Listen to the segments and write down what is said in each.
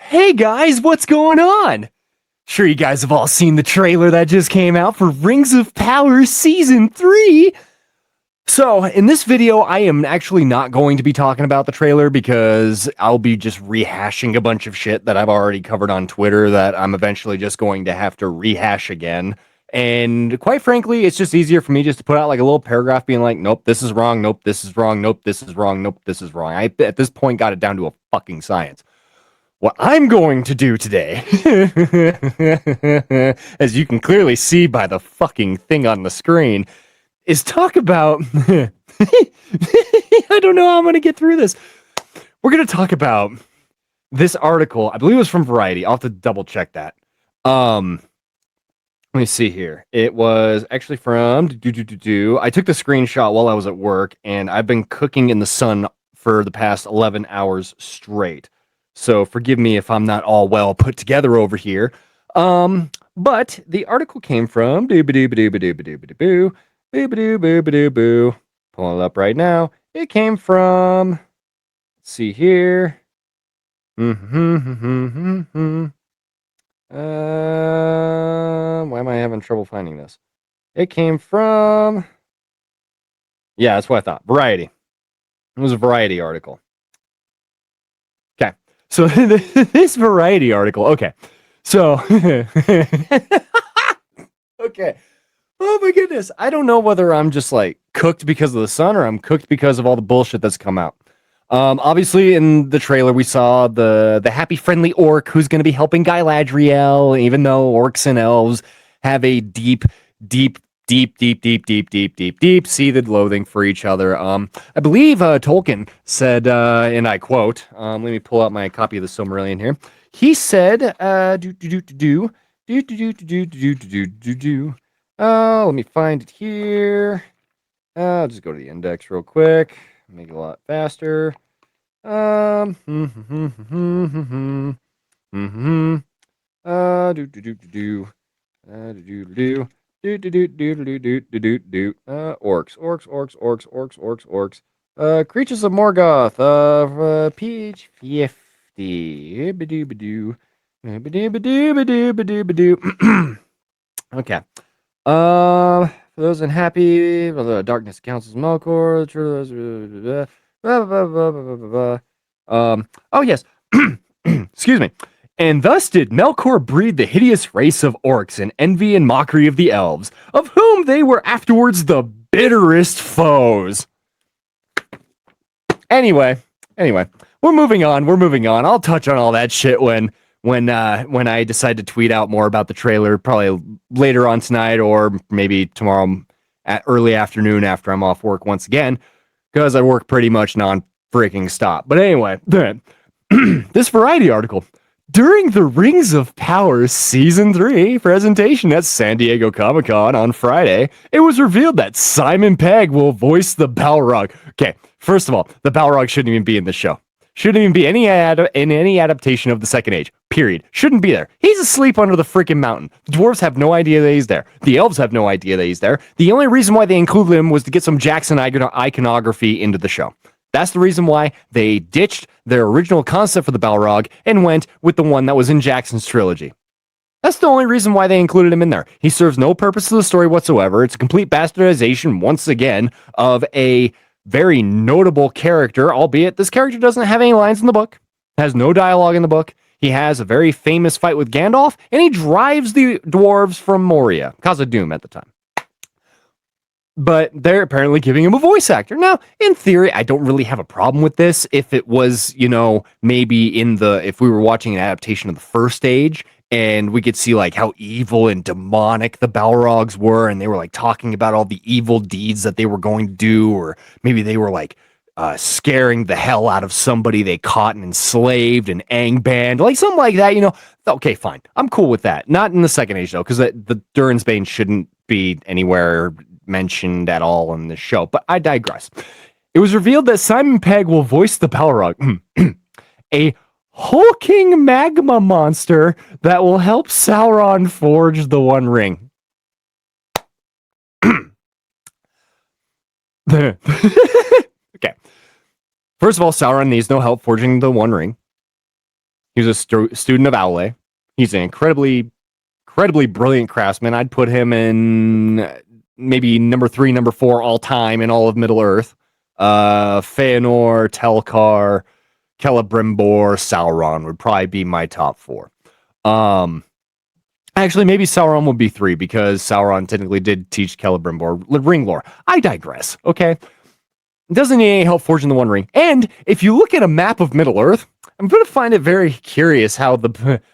Hey guys, what's going on? Sure you guys have all seen the trailer that just came out for Rings of Power Season 3. So, in this video, I am actually not going to be talking about the trailer because I'll be just rehashing a bunch of shit that I've already covered on Twitter that I'm eventually just going to have to rehash again. And quite frankly, it's just easier for me just to put out like a little paragraph being like, nope, this is wrong, nope, this is wrong, nope, this is wrong, nope, this is wrong. I, at this point, got it down to a fucking science. What I'm going to do today, as you can clearly see by the fucking thing on the screen, is talk about. I don't know how I'm going to get through this. We're going to talk about this article. I believe it was from Variety. I'll have to double check that. Let me see here. It was actually from. I took the screenshot while I was at work, and I've been cooking in the sun for the past 11 hours straight. So forgive me if I'm not all well put together over here. But the article came from pulling it up right now. It came from, let's see here. Why am I having trouble finding this? It came from, yeah, that's what I thought. Variety. It was a Variety article. Okay. So this Variety article, okay. So, okay. Oh my goodness. I don't know whether I'm just like cooked because of the sun or I'm cooked because of all the bullshit that's come out. Obviously in the trailer we saw the happy friendly orc who's going to be helping Galadriel, even though orcs and elves have a deep seated loathing for each other. I believe Tolkien said, and I quote, let me pull out my copy of the Silmarillion here. He said, let me find it here. I'll just go to the index real quick, make it a lot faster. Orcs. Creatures of Morgoth, page 50. Okay. For those unhappy, the darkness counsels Melkor. Oh yes. Excuse me. And thus did Melkor breed the hideous race of orcs in envy and mockery of the elves, of whom they were afterwards the bitterest foes. Anyway, we're moving on. I'll touch on all that shit when I decide to tweet out more about the trailer, probably later on tonight or maybe tomorrow at early afternoon after I'm off work once again, because I work pretty much non-freaking stop. But anyway, this Variety article. During the Rings of Power Season 3 presentation at San Diego Comic-Con on Friday, it was revealed that Simon Pegg will voice the Balrog. Okay, first of all, the Balrog shouldn't even be in the show. Shouldn't even be in any adaptation of the Second Age. Period. Shouldn't be there. He's asleep under the freaking mountain. The dwarves have no idea that he's there. The elves have no idea that he's there. The only reason why they included him was to get some Jackson iconography into the show. That's the reason why they ditched their original concept for the Balrog and went with the one that was in Jackson's trilogy. That's the only reason why they included him in there. He serves no purpose to the story whatsoever. It's a complete bastardization, once again, of a very notable character, albeit this character doesn't have any lines in the book, has no dialogue in the book. He has a very famous fight with Gandalf, and he drives the dwarves from Moria, Khazad-dûm at the time. But they're apparently giving him a voice actor. Now, in theory, I don't really have a problem with this. If it was, maybe if we were watching an adaptation of the First Age, and we could see like how evil and demonic the Balrogs were, and they were like talking about all the evil deeds that they were going to do, or maybe they were like scaring the hell out of somebody they caught and enslaved and angbanned, like something like that, Okay, fine. I'm cool with that. Not in the Second Age, though, because the Durin's Bane shouldn't be anywhere mentioned at all in this show, but I digress. It was revealed that Simon Pegg will voice the Balrog, a hulking magma monster that will help Sauron forge the One Ring. Okay. First of all, Sauron needs no help forging the One Ring. He was a student of Aule. He's an incredibly brilliant craftsman. I'd put him in maybe number 3, number 4 all time in all of Middle Earth. Feanor, Telkar, Celebrimbor, Sauron would probably be my top 4. Actually, maybe Sauron would be 3 because Sauron technically did teach Celebrimbor ring lore. I digress. Okay, doesn't need any help forging the One Ring. And if you look at a map of Middle Earth, I'm going to find it very curious how the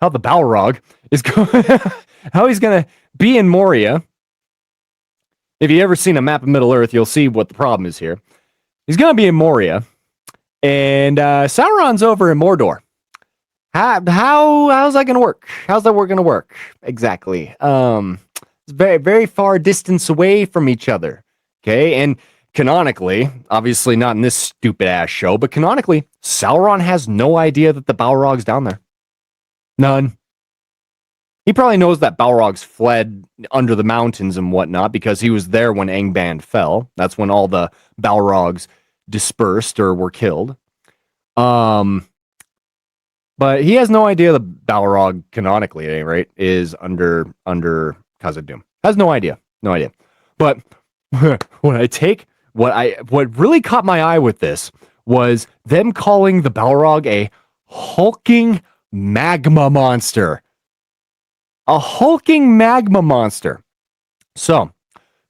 Balrog is going, how he's going to be in Moria. If you ever seen a map of Middle Earth, you'll see what the problem is here. He's going to be in Moria, and Sauron's over in Mordor. How's that going to work? How's that going to work exactly? It's very far distance away from each other. Okay, and canonically, obviously not in this stupid ass show, but canonically, Sauron has no idea that the Balrog's down there. None. He probably knows that Balrog's fled under the mountains and whatnot because he was there when Angband fell. That's when all the Balrogs dispersed or were killed. But he has no idea the Balrog, canonically at any rate, is under Khazad-dûm. Has no idea. But what really caught my eye with this was them calling the Balrog a hulking magma monster. A hulking magma monster. So,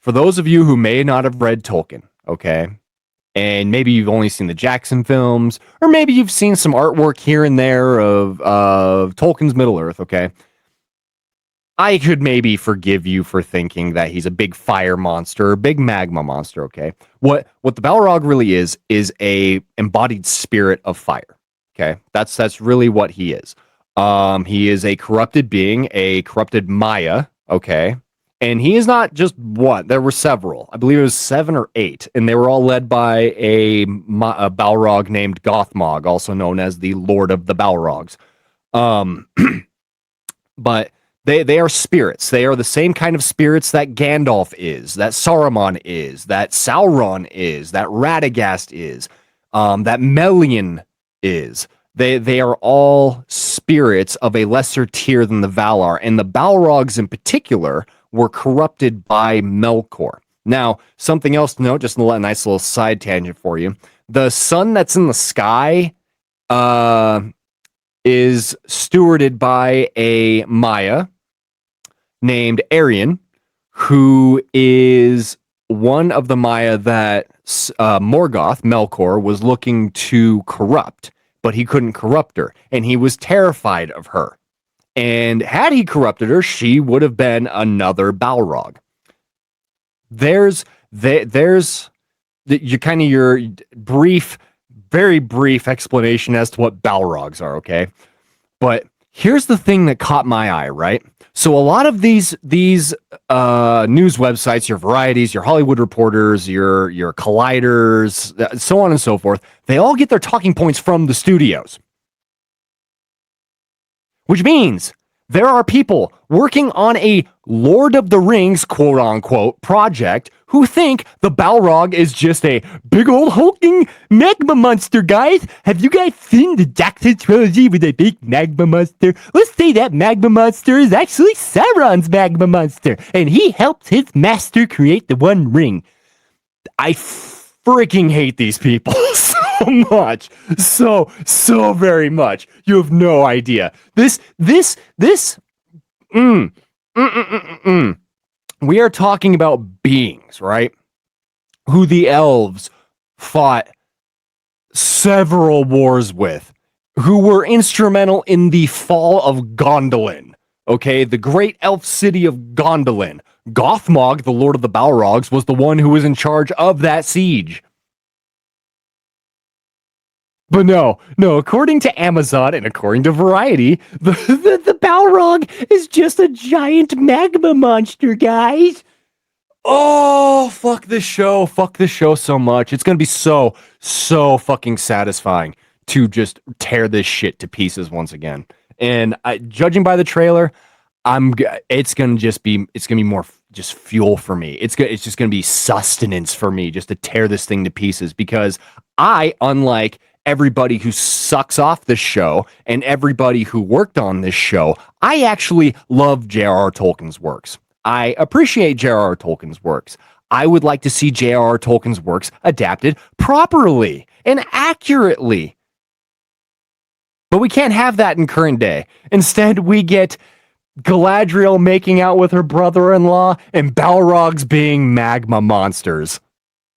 for those of you who may not have read Tolkien, okay, and maybe you've only seen the Jackson films, or maybe you've seen some artwork here and there of Tolkien's Middle-earth, okay, I could maybe forgive you for thinking that he's a big fire monster, a big magma monster, okay? What the Balrog really is a embodied spirit of fire, okay? That's really what he is. He is a corrupted being, a corrupted Maya, okay? And he is not just one. There were several. I believe it was 7 or 8, and they were all led by a Balrog named Gothmog, also known as the Lord of the Balrogs. But they are spirits. They are the same kind of spirits that Gandalf is, that Saruman is, that Sauron is, that Radagast is, that Melian is. They are all spirits of a lesser tier than the Valar, and the Balrogs in particular were corrupted by Melkor. Now, something else to note, just a nice little side tangent for you. The sun that's in the sky is stewarded by a Maya named Arian, who is one of the Maya that Morgoth, Melkor, was looking to corrupt, but he couldn't corrupt her, and he was terrified of her. And had he corrupted her, she would have been another Balrog. There's your brief, very brief explanation as to what Balrogs are, okay? But here's the thing that caught my eye, right? So a lot of these news websites, your Varieties, your Hollywood Reporters, your Colliders, so on and so forth, they all get their talking points from the studios. Which means there are people working on a Lord of the Rings, quote unquote, project who think the Balrog is just a big old hulking magma monster, guys. Have you guys seen the Jackson trilogy with a big magma monster? Let's say that magma monster is actually Sauron's magma monster, and he helped his master create the One Ring. I freaking hate these people so much. So very much. You have no idea. We are talking about beings, right? Who the elves fought several wars with, who were instrumental in the fall of Gondolin. Okay, the great elf city of Gondolin. Gothmog, the Lord of the Balrogs, was the one who was in charge of that siege. But no, according to Amazon and according to Variety, the Balrog is just a giant magma monster, guys. Oh, fuck this show so much. It's gonna be so fucking satisfying to just tear this shit to pieces once again. And judging by the trailer, it's gonna be more just fuel for me. It's just going to be sustenance for me just to tear this thing to pieces, because I, unlike everybody who sucks off this show and everybody who worked on this show, I actually love J.R.R. Tolkien's works. I appreciate J.R.R. Tolkien's works. I would like to see J.R.R. Tolkien's works adapted properly and accurately. But we can't have that in current day. Instead, we get Galadriel making out with her brother-in-law and Balrogs being magma monsters.